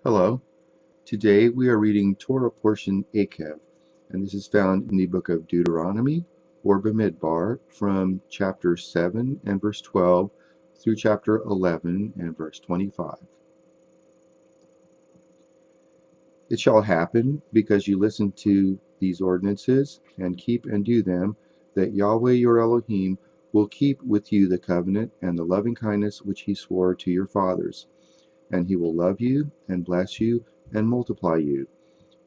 Hello. Today we are reading Torah portion Eikev, and this is found in the book of Deuteronomy or Bamidbar from chapter 7 and verse 12 through chapter 11 and verse 25. It shall happen, because you listen to these ordinances and keep and do them, that Yahweh your Elohim will keep with you the covenant and the loving kindness which he swore to your fathers. And he will love you and bless you and multiply you.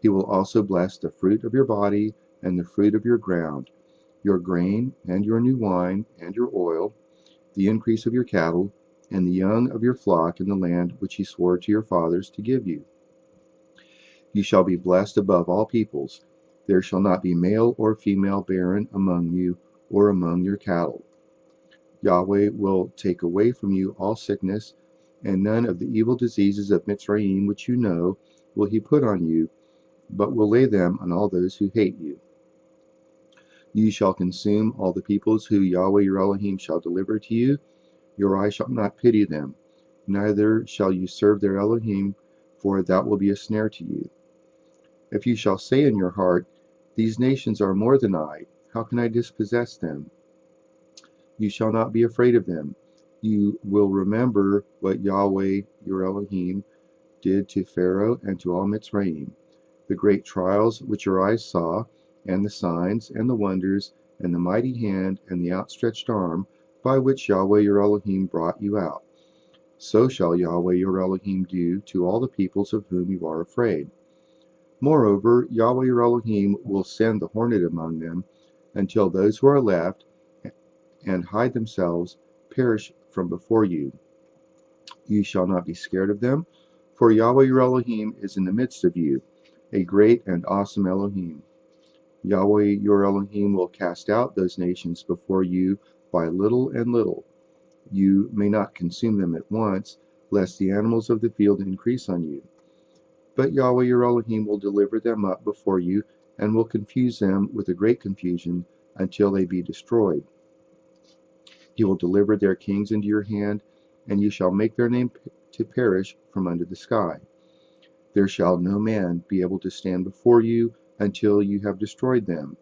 He will also bless the fruit of your body and the fruit of your ground, your grain and your new wine and your oil, the increase of your cattle, and the young of your flock in the land which he swore to your fathers to give you. You shall be blessed above all peoples. There shall not be male or female barren among you or among your cattle. Yahweh will take away from you all sickness, and none of the evil diseases of Mitzrayim which you know will he put on you, but will lay them on all those who hate you. You shall consume all the peoples who Yahweh your Elohim shall deliver to you. Your eye shall not pity them, neither shall you serve their Elohim, for that will be a snare to you. If you shall say in your heart, these nations are more than I, how can I dispossess them? You shall not be afraid of them. You will remember what Yahweh your Elohim did to Pharaoh and to all Mitzrayim, the great trials which your eyes saw, and the signs, and the wonders, and the mighty hand, and the outstretched arm, by which Yahweh your Elohim brought you out. So shall Yahweh your Elohim do to all the peoples of whom you are afraid. Moreover, Yahweh your Elohim will send the hornet among them, until those who are left and hide themselves perish from before you. You shall not be scared of them, for Yahweh your Elohim is in the midst of you, a great and awesome Elohim. Yahweh your Elohim will cast out those nations before you by little and little. You may not consume them at once, lest the animals of the field increase on you. But Yahweh your Elohim will deliver them up before you, and will confuse them with a great confusion until they be destroyed. He will deliver their kings into your hand, and you shall make their name to perish from under the sky. There shall no man be able to stand before you until you have destroyed them.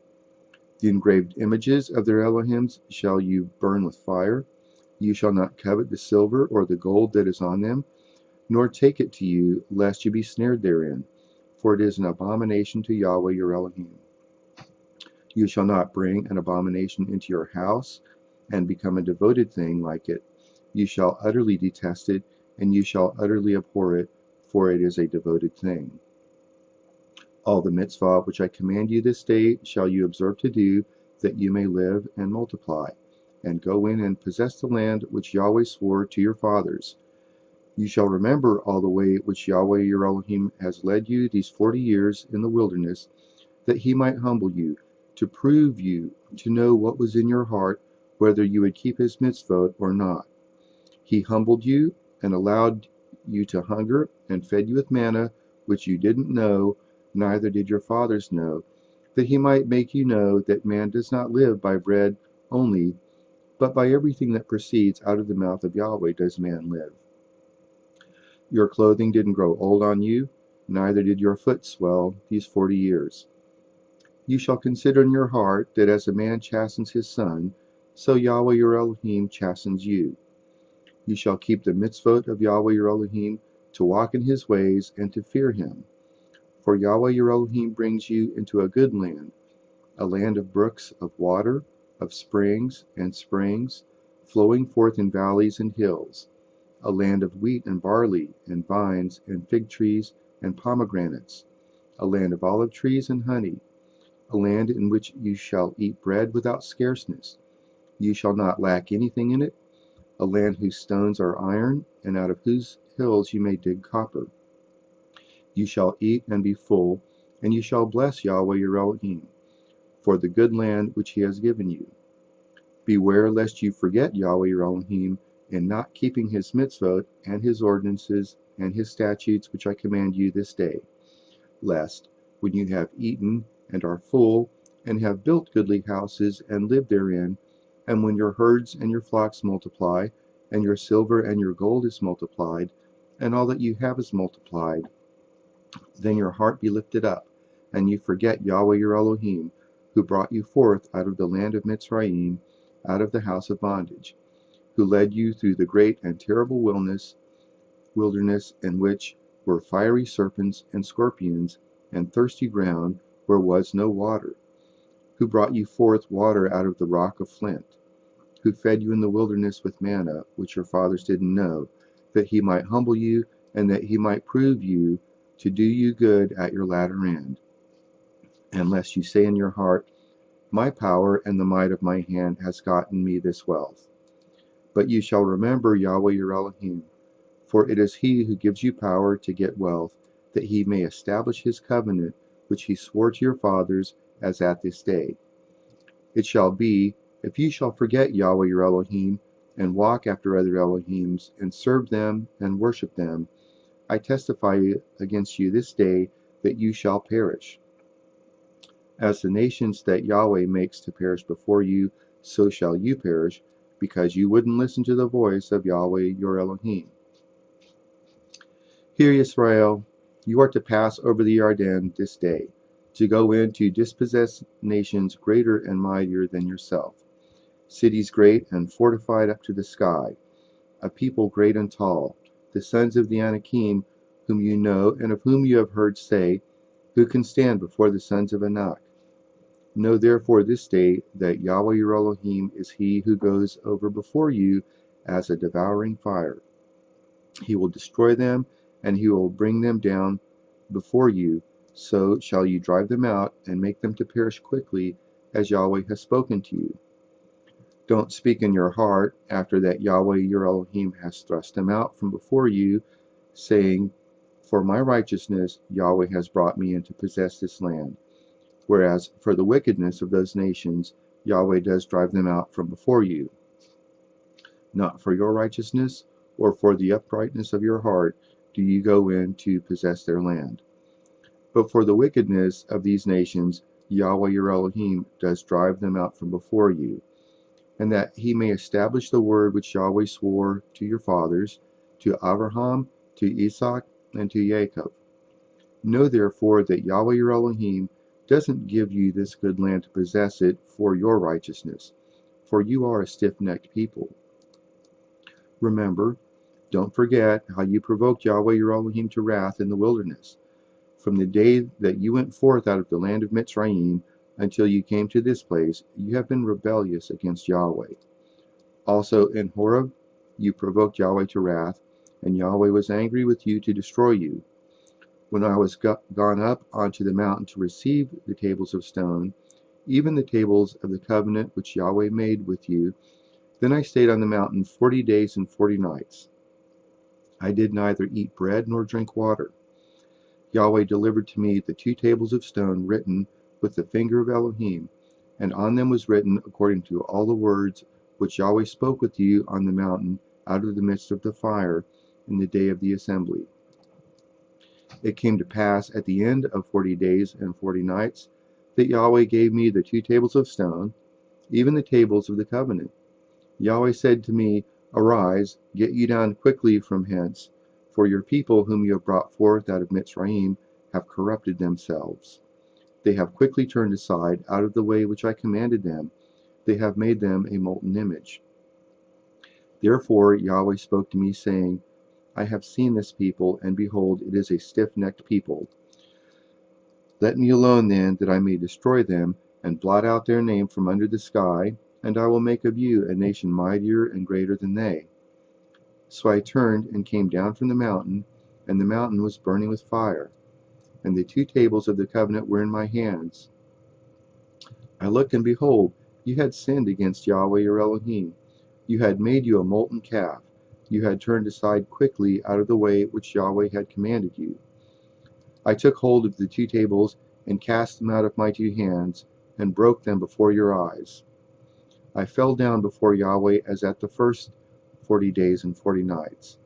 The engraved images of their Elohims shall you burn with fire. You shall not covet the silver or the gold that is on them, nor take it to you, lest you be snared therein, for it is an abomination to Yahweh your Elohim. You shall not bring an abomination into your house, and become a devoted thing like it. You shall utterly detest it, and you shall utterly abhor it, for it is a devoted thing. All the mitzvah which I command you this day shall you observe to do, that you may live and multiply, and go in and possess the land which Yahweh swore to your fathers. You shall remember all the way which Yahweh your Elohim has led you these 40 years in the wilderness, that he might humble you, to prove you, to know what was in your heart, whether you would keep his mitzvot or not. He humbled you and allowed you to hunger, and fed you with manna, which you didn't know, neither did your fathers know, that he might make you know that man does not live by bread only, but by everything that proceeds out of the mouth of Yahweh does man live. Your clothing didn't grow old on you, neither did your foot swell these 40 years. You shall consider in your heart that as a man chastens his son, so Yahweh your Elohim chastens you. You shall keep the mitzvot of Yahweh your Elohim, to walk in his ways and to fear him. For Yahweh your Elohim brings you into a good land, a land of brooks of water, of springs, flowing forth in valleys and hills, a land of wheat and barley, and vines, and fig trees, and pomegranates, a land of olive trees and honey, a land in which you shall eat bread without scarceness. You shall not lack anything in it, a land whose stones are iron, and out of whose hills you may dig copper. You shall eat and be full, and you shall bless Yahweh your Elohim, for the good land which he has given you. Beware lest you forget Yahweh your Elohim, in not keeping his mitzvot, and his ordinances, and his statutes which I command you this day, lest, when you have eaten, and are full, and have built goodly houses, and live therein, and when your herds and your flocks multiply, and your silver and your gold is multiplied, and all that you have is multiplied, Then your heart be lifted up, and you forget Yahweh your Elohim, who brought you forth out of the land of Mitzrayim, out of the house of bondage, who led you through the great and terrible wilderness in which were fiery serpents and scorpions, and thirsty ground where was no water, who brought you forth water out of the rock of flint, who fed you in the wilderness with manna, which your fathers didn't know, that he might humble you, and that he might prove you to do you good at your latter end. Unless you say in your heart, my power and the might of my hand has gotten me this wealth. But you shall remember Yahweh your Elohim, for it is he who gives you power to get wealth, that he may establish his covenant, which he swore to your fathers, as at this day. It shall be, if you shall forget Yahweh your Elohim, and walk after other Elohims, and serve them and worship them, I testify against you this day that you shall perish. As the nations that Yahweh makes to perish before you, so shall you perish, because you wouldn't listen to the voice of Yahweh your Elohim. Hear, Israel, you are to pass over the Jordan this day, to go in to dispossess nations greater and mightier than yourself, cities great and fortified up to the sky, a people great and tall, the sons of the Anakim, whom you know and of whom you have heard say, who can stand before the sons of Anak. Know therefore this day that Yahweh your Elohim is he who goes over before you as a devouring fire. He will destroy them, and he will bring them down before you. So shall you drive them out, and make them to perish quickly, as Yahweh has spoken to you. Don't speak in your heart, after that Yahweh your Elohim has thrust them out from before you, saying, for my righteousness Yahweh has brought me in to possess this land. Whereas for the wickedness of those nations, Yahweh does drive them out from before you. Not for your righteousness, or for the uprightness of your heart, do you go in to possess their land. But for the wickedness of these nations, Yahweh your Elohim does drive them out from before you, and that he may establish the word which Yahweh swore to your fathers, to Abraham, to Isaac, and to Jacob. Know therefore that Yahweh your Elohim doesn't give you this good land to possess it for your righteousness, for you are a stiff-necked people. Remember, don't forget how you provoked Yahweh your Elohim to wrath in the wilderness, from the day that you went forth out of the land of Mitzrayim until you came to this place. You have been rebellious against Yahweh. Also in Horeb you provoked Yahweh to wrath, and Yahweh was angry with you to destroy you. When I was gone up onto the mountain to receive the tables of stone, even the tables of the covenant which Yahweh made with you, then I stayed on the mountain 40 days and 40 nights. I did neither eat bread nor drink water. Yahweh delivered to me the 2 tables of stone written with the finger of Elohim, and on them was written according to all the words which Yahweh spoke with you on the mountain out of the midst of the fire in the day of the assembly. It came to pass at the end of 40 days and 40 nights that Yahweh gave me the 2 tables of stone, even the tables of the covenant. Yahweh said to me, arise, get you down quickly from hence, for your people whom you have brought forth out of Mitzrayim have corrupted themselves. They have quickly turned aside out of the way which I commanded them. They have made them a molten image. Therefore Yahweh spoke to me, saying, I have seen this people, and behold, it is a stiff-necked people. Let me alone then, that I may destroy them, and blot out their name from under the sky, and I will make of you a nation mightier and greater than they. So I turned and came down from the mountain, and the mountain was burning with fire, and the 2 tables of the covenant were in my hands. I looked, and behold, you had sinned against Yahweh your Elohim. You had made you a molten calf. You had turned aside quickly out of the way which Yahweh had commanded you. I took hold of the 2 tables, and cast them out of my 2 hands, and broke them before your eyes. I fell down before Yahweh as at the first 40 days and 40 nights.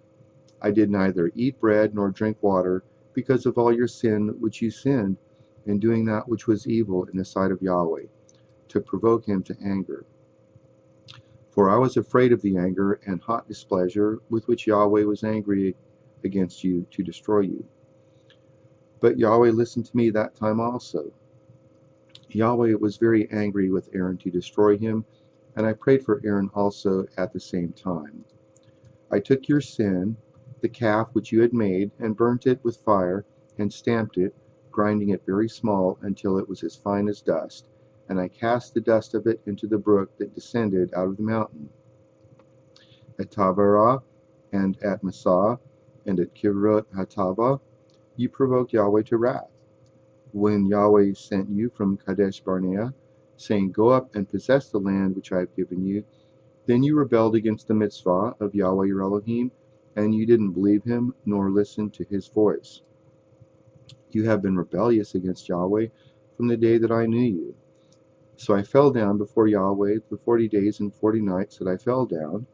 I did neither eat bread nor drink water, because of all your sin which you sinned, in doing that which was evil in the sight of Yahweh, to provoke him to anger. For I was afraid of the anger and hot displeasure with which Yahweh was angry against you to destroy you. But Yahweh listened to me that time also. Yahweh was very angry with Aaron to destroy him, and I prayed for Aaron also at the same time. I took your sin, the calf which you had made, and burnt it with fire, and stamped it, grinding it very small until it was as fine as dust, and I cast the dust of it into the brook that descended out of the mountain. At Taberah, and at Massah, and at Kivrot Hatava, you provoked Yahweh to wrath. When Yahweh sent you from Kadesh Barnea, saying, Go up and possess the land which I have given you, then you rebelled against the mitzvah of Yahweh your Elohim, and you didn't believe him nor listen to his voice. You have been rebellious against Yahweh from the day that I knew you. So I fell down before Yahweh the 40 days and 40 nights that I fell down,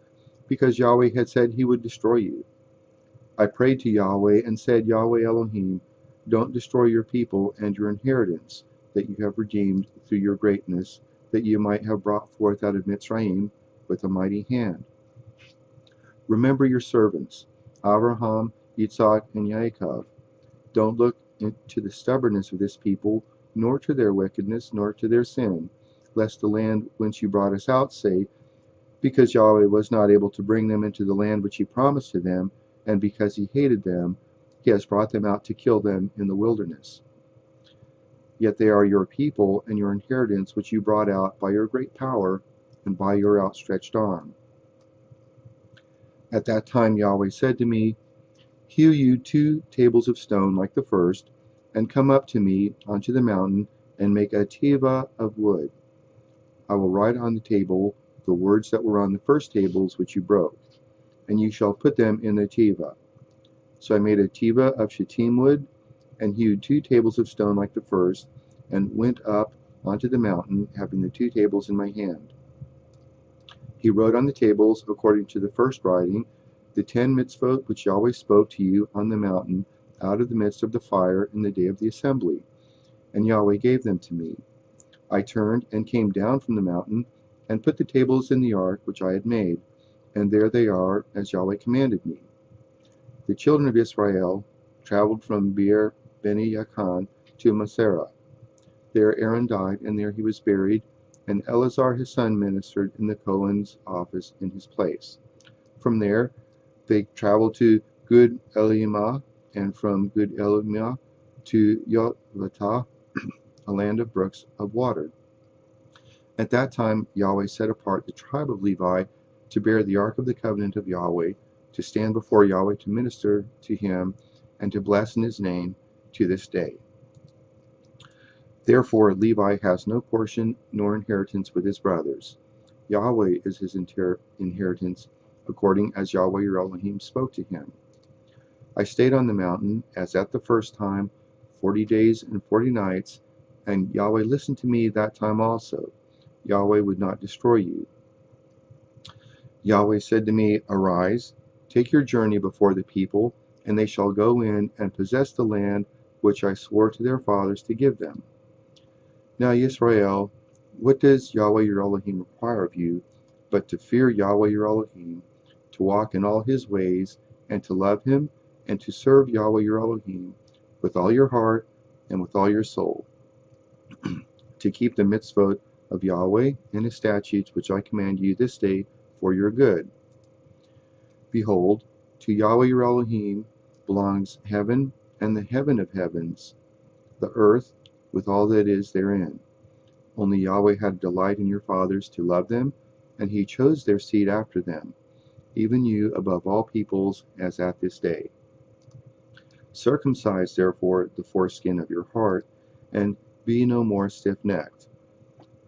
because Yahweh had said he would destroy you. I prayed to Yahweh and said, Yahweh Elohim, don't destroy your people and your inheritance that you have redeemed through your greatness, that you might have brought forth out of Mitzrayim with a mighty hand. Remember your servants, Abraham, Yitzhak, and Yaakov. Don't look into the stubbornness of this people, nor to their wickedness, nor to their sin, lest the land whence you brought us out say, because Yahweh was not able to bring them into the land which he promised to them, and because he hated them, he has brought them out to kill them in the wilderness. Yet they are your people and your inheritance, which you brought out by your great power and by your outstretched arm. At that time Yahweh said to me, Hew you 2 tables of stone like the first, and come up to me onto the mountain, and make a teva of wood. I will write on the table the words that were on the first tables which you broke, and you shall put them in the teva. So I made a teva of shittim wood, and hewed 2 tables of stone like the first, and went up onto the mountain, having the 2 tables in my hand. He wrote on the tables, according to the first writing, the 10 mitzvot which Yahweh spoke to you on the mountain out of the midst of the fire in the day of the assembly, and Yahweh gave them to me. I turned and came down from the mountain, and put the tables in the ark which I had made, and there they are, as Yahweh commanded me. The children of Israel traveled from Beer Beni Yakan to Moserah. There Aaron died, and there he was buried, and Eleazar his son ministered in the Cohen's office in his place. From there they traveled to Gud Elimah, and from Gud Elimah to Yotlatah, a land of brooks of water. At that time Yahweh set apart the tribe of Levi to bear the ark of the covenant of Yahweh, to stand before Yahweh to minister to him, and to bless in his name to this day. Therefore Levi has no portion nor inheritance with his brothers. Yahweh is his inheritance, according as Yahweh your Elohim spoke to him. I stayed on the mountain, as at the first time, 40 days and 40 nights, and Yahweh listened to me that time also. Yahweh would not destroy you. Yahweh said to me, Arise, take your journey before the people, and they shall go in and possess the land which I swore to their fathers to give them. Now, Yisrael, what does Yahweh your Elohim require of you, but to fear Yahweh your Elohim, to walk in all his ways, and to love him, and to serve Yahweh your Elohim with all your heart and with all your soul, to keep the mitzvot of Yahweh and his statutes which I command you this day for your good. Behold, to Yahweh your Elohim belongs heaven and the heaven of heavens, the earth with all that is therein. Only Yahweh had delight in your fathers to love them, and he chose their seed after them, even you above all peoples, as at this day. Circumcise therefore the foreskin of your heart, and be no more stiff-necked.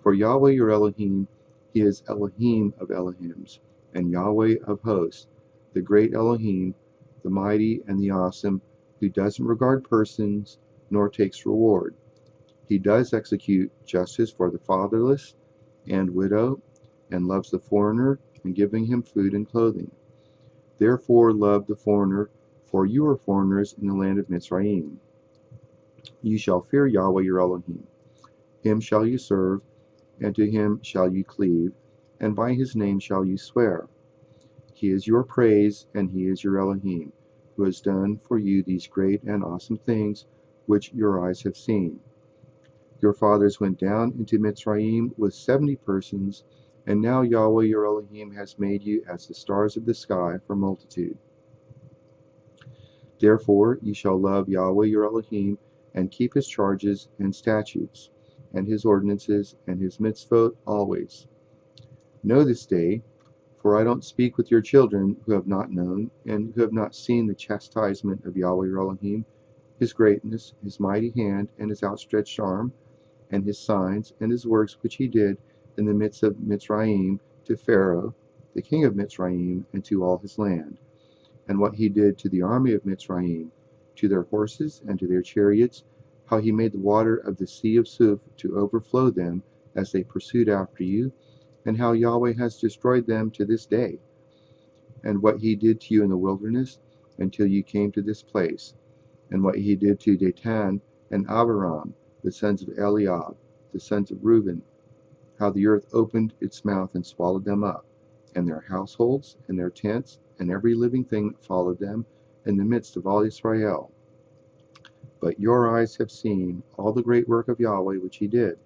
For Yahweh your Elohim, he is Elohim of Elohims, and Yahweh of hosts, the great Elohim, the mighty and the awesome, who doesn't regard persons, nor takes reward. He does execute justice for the fatherless and widow, and loves the foreigner, in giving him food and clothing. Therefore love the foreigner, for you are foreigners in the land of Mitzrayim. You shall fear Yahweh your Elohim. Him shall you serve, and to him shall you cleave, and by his name shall you swear. He is your praise, and he is your Elohim, who has done for you these great and awesome things, which your eyes have seen. Your fathers went down into Mitzrayim with 70 persons, and now Yahweh your Elohim has made you as the stars of the sky for multitude. Therefore ye shall love Yahweh your Elohim, and keep his charges and statutes, and his ordinances, and his mitzvot always. Know this day, for I don't speak with your children who have not known, and who have not seen the chastisement of Yahweh your Elohim, his greatness, his mighty hand, and his outstretched arm, and his signs, and his works which he did in the midst of Mitzrayim to Pharaoh, the king of Mitzrayim, and to all his land, and what he did to the army of Mitzrayim, to their horses and to their chariots, how he made the water of the sea of Suf to overflow them as they pursued after you, and how Yahweh has destroyed them to this day, and what he did to you in the wilderness until you came to this place, and what he did to Datan and Abiram, the sons of Eliab, the sons of Reuben, how the earth opened its mouth and swallowed them up, and their households, and their tents, and every living thing that followed them, in the midst of all Israel. But your eyes have seen all the great work of Yahweh which he did.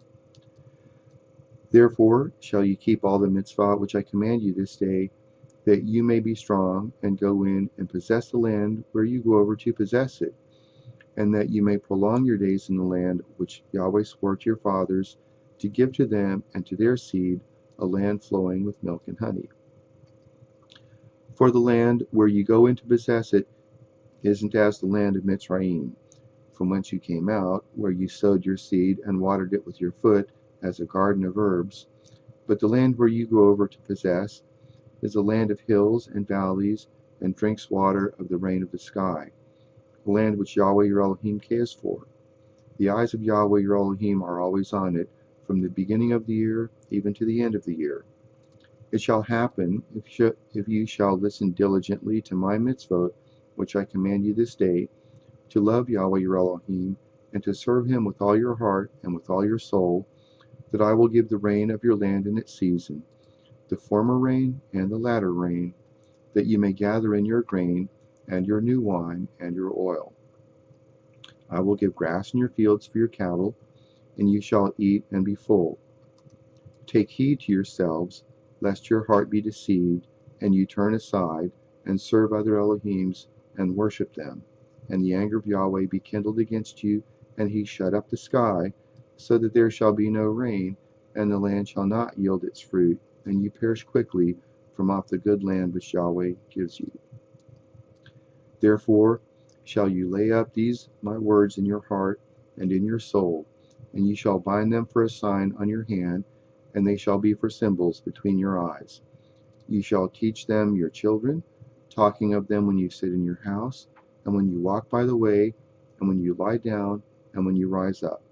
Therefore shall you keep all the mitzvah which I command you this day, that you may be strong, and go in and possess the land where you go over to possess it, and that you may prolong your days in the land which Yahweh swore to your fathers to give to them and to their seed, a land flowing with milk and honey. For the land where you go in to possess it isn't as the land of Mitzrayim, from whence you came out, where you sowed your seed and watered it with your foot as a garden of herbs. But the land where you go over to possess is a land of hills and valleys, and drinks water of the rain of the sky, a land which Yahweh your Elohim cares for. The eyes of Yahweh your Elohim are always on it, from the beginning of the year even to the end of the year. It shall happen, if you shall listen diligently to my mitzvot, which I command you this day, to love Yahweh your Elohim, and to serve him with all your heart and with all your soul, that I will give the rain of your land in its season, the former rain and the latter rain, that you may gather in your grain, and your new wine, and your oil. I will give grass in your fields for your cattle, and you shall eat and be full. Take heed to yourselves, lest your heart be deceived, and you turn aside, and serve other Elohims, and worship them, and the anger of Yahweh be kindled against you, and he shut up the sky, so that there shall be no rain, and the land shall not yield its fruit, and you perish quickly from off the good land which Yahweh gives you. Therefore shall you lay up these my words in your heart and in your soul, and you shall bind them for a sign on your hand, and they shall be for symbols between your eyes. You shall teach them your children, talking of them when you sit in your house, and when you walk by the way, and when you lie down, and when you rise up.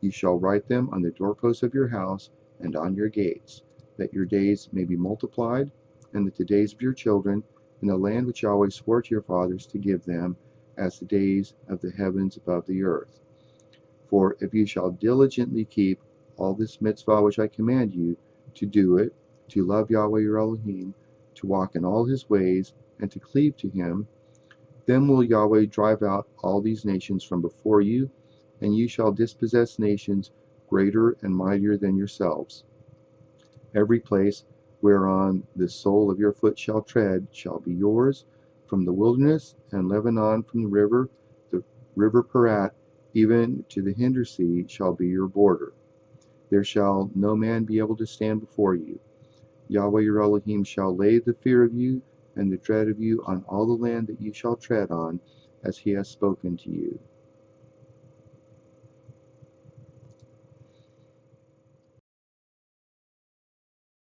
You shall write them on the doorposts of your house and on your gates, that your days may be multiplied, and that the days of your children in the land which Yahweh swore to your fathers to give them, as the days of the heavens above the earth. For if you shall diligently keep all this mitzvah which I command you, to do it, to love Yahweh your Elohim, to walk in all his ways, and to cleave to him, then will Yahweh drive out all these nations from before you, and you shall dispossess nations greater and mightier than yourselves. Every place whereon the sole of your foot shall tread shall be yours, from the wilderness and Lebanon, from the river Parat, even to the hinder sea shall be your border. There shall no man be able to stand before you. Yahweh your Elohim shall lay the fear of you and the dread of you on all the land that you shall tread on, as he has spoken to you.